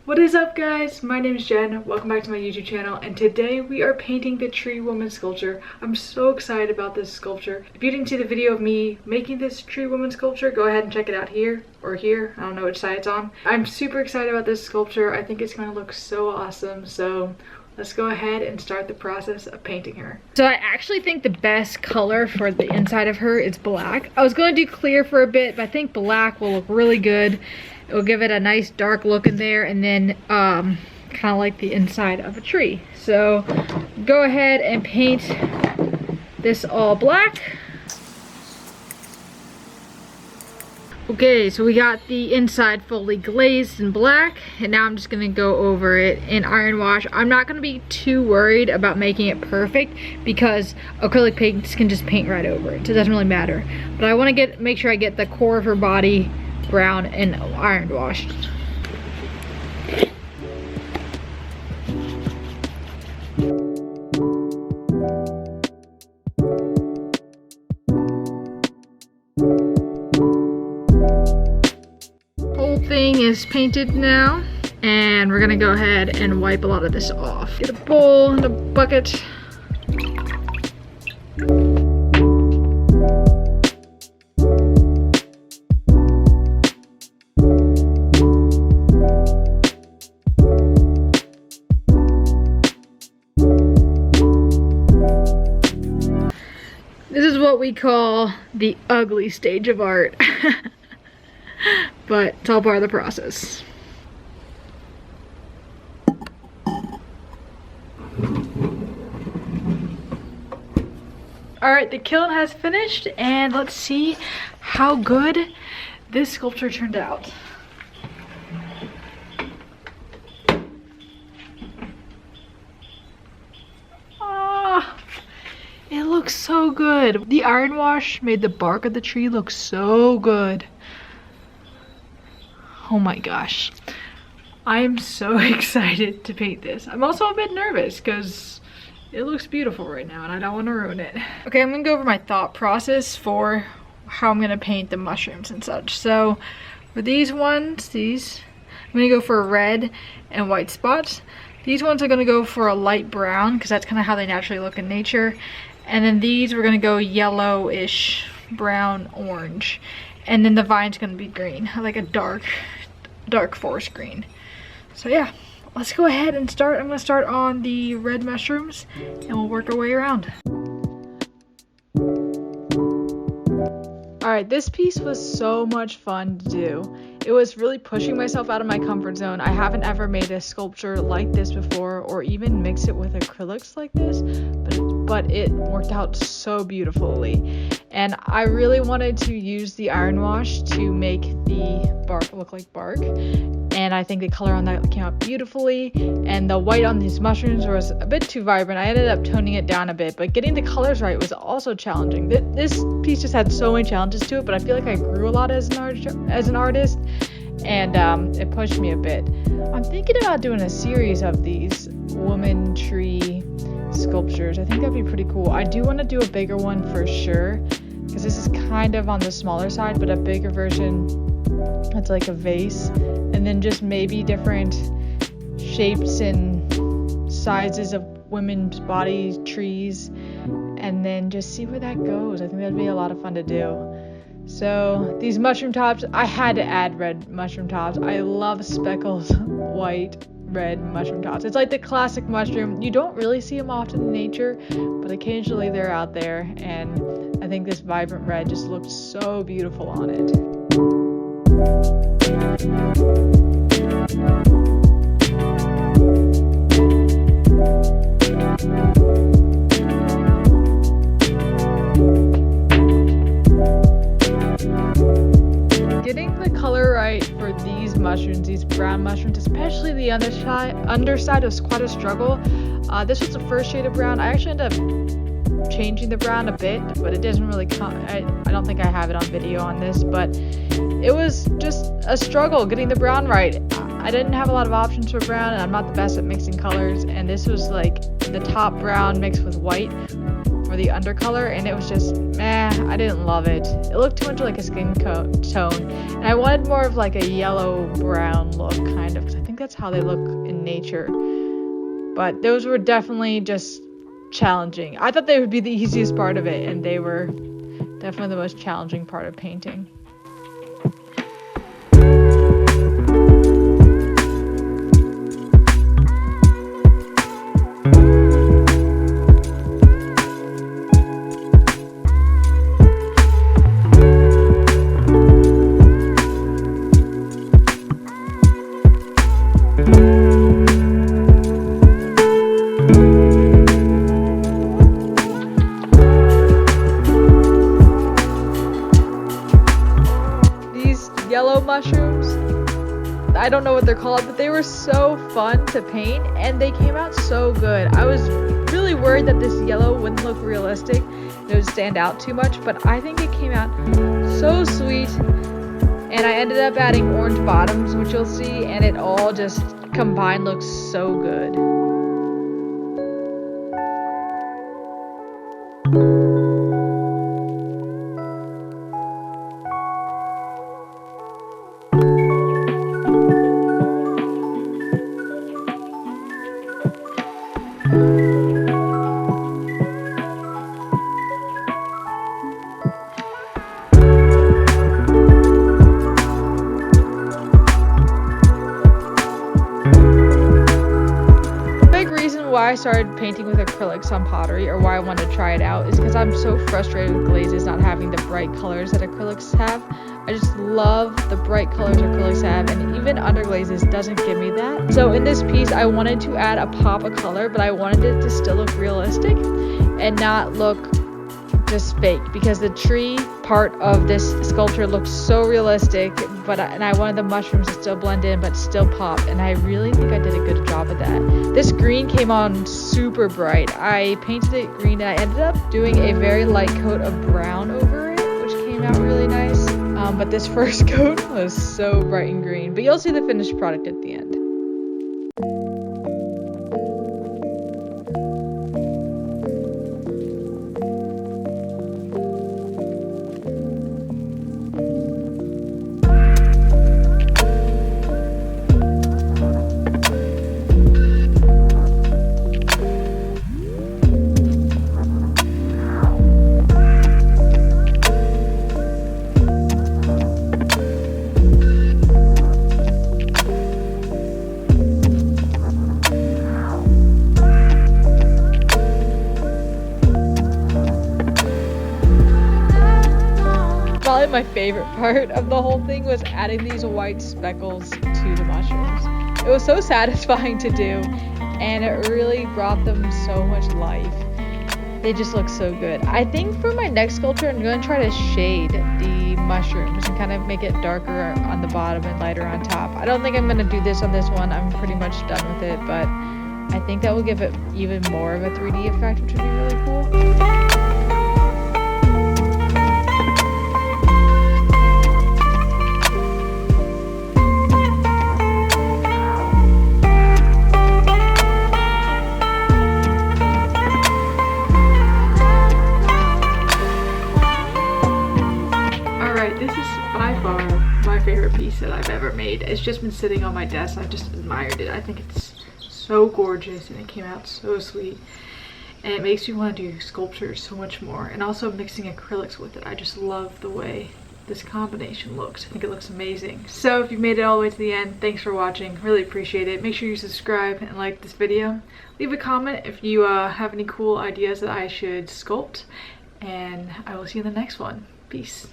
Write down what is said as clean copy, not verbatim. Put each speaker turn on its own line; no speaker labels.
What is up, guys? My name is Jen. Welcome back to my YouTube channel, and today we are painting the tree woman sculpture. I'm so excited about this sculpture. If you didn't see the video of me making this tree woman sculpture, go ahead and check it out here or here. I don't know which side it's on. I'm super excited about this sculpture. I think it's going to look so awesome. So let's go ahead and start the process of painting her. So I actually think the best color for the inside of her is black. I was going to do clear for a bit, but I think black will look really good. It will give it a nice dark look in there, and then kind of like the inside of a tree. So go ahead and paint this all black. Okay, so we got the inside fully glazed in black, and now I'm just gonna go over it in iron wash. I'm not gonna be too worried about making it perfect because acrylic paints can just paint right over it, so it doesn't really matter. But I want to make sure I get the core of her body brown and iron washed. Whole thing is painted now, and we're gonna go ahead and wipe a lot of this off. Get a bowl and a bucket. This is what we call the ugly stage of art, but it's all part of the process. Alright, the kiln has finished, and let's see how good this sculpture turned out. It looks so good. The iron wash made the bark of the tree look so good. Oh my gosh. I am so excited to paint this. I'm also a bit nervous because it looks beautiful right now and I don't want to ruin it. Okay, I'm gonna go over my thought process for how I'm gonna paint the mushrooms and such. So for these ones, I'm gonna go for red and white spots. These ones are gonna go for a light brown because that's kind of how they naturally look in nature. And then these we're gonna go yellowish, brown, orange. And then the vine's gonna be green, like a dark forest green. So yeah, let's go ahead and start. I'm gonna start on the red mushrooms and we'll work our way around. All right, this piece was so much fun to do. It was really pushing myself out of my comfort zone. I haven't ever made a sculpture like this before or even mixed it with acrylics like this, but it worked out so beautifully. And I really wanted to use the iron wash to make the bark look like bark. And I think the color on that came out beautifully. And the white on these mushrooms was a bit too vibrant. I ended up toning it down a bit, but getting the colors right was also challenging. This piece just had so many challenges to it, but I feel like I grew a lot as an artist, and it pushed me a bit. I'm thinking about doing a series of these woman tree sculptures. I think that'd be pretty cool. I do want to do a bigger one for sure, because this is kind of on the smaller side, but a bigger version that's like a vase, and then just maybe different shapes and sizes of women's body trees, and then just see where that goes. I think that'd be a lot of fun to do. So these mushroom tops, I had to add red mushroom tops. I love speckled white red mushroom tops. It's like the classic mushroom. You don't really see them often in nature, but occasionally they're out there, and I think this vibrant red just looked so beautiful on it. Getting the color right for these mushrooms, these brown mushrooms, especially the underside was quite a struggle. This was the first shade of brown. I actually ended up changing the brown a bit, but it doesn't really come. I don't think I have it on video on this, but it was just a struggle getting the brown right. I didn't have a lot of options for brown, and I'm not the best at mixing colors, and this was like the top brown mixed with white for the undercolor, and it was just meh. I didn't love it. It looked too much like a skin tone, and I wanted more of like a yellow brown look, kind of, because I think that's how they look in nature. But those were definitely just challenging. I thought they would be the easiest part of it, and they were definitely the most challenging part of painting. Yellow mushrooms, I don't know what they're called, but they were so fun to paint and they came out so good. I was really worried that this yellow wouldn't look realistic, it would stand out too much, but I think it came out so sweet. And I ended up adding orange bottoms, which you'll see, and it all just combined looks so good. Why I started painting with acrylics on pottery, or why I wanted to try it out, is because I'm so frustrated with glazes not having the bright colors that acrylics have. I just love the bright colors acrylics have, and even underglazes doesn't give me that. So in this piece I wanted to add a pop of color, but I wanted it to still look realistic and not look just fake, because the tree part of this sculpture looks so realistic, and I wanted the mushrooms to still blend in but still pop, and I really think I did a good job of that. This green came on super bright. I painted it green and I ended up doing a very light coat of brown over it, which came out really nice. But this first coat was so bright and green, but you'll see the finished product at the end. Probably my favorite part of the whole thing was adding these white speckles to the mushrooms. It was so satisfying to do, and it really brought them so much life. They just look so good. I think for my next sculpture I'm going to try to shade the mushrooms and kind of make it darker on the bottom and lighter on top. I don't think I'm going to do this on this one. I'm pretty much done with it, but I think that will give it even more of a 3D effect, which would be really cool. This is by far my favorite piece that I've ever made. It's just been sitting on my desk. I've just admired it. I think it's so gorgeous and it came out so sweet. And it makes me want to do sculptures so much more. And also mixing acrylics with it. I just love the way this combination looks. I think it looks amazing. So if you made it all the way to the end, thanks for watching. Really appreciate it. Make sure you subscribe and like this video. Leave a comment if you have any cool ideas that I should sculpt. And I will see you in the next one. Peace.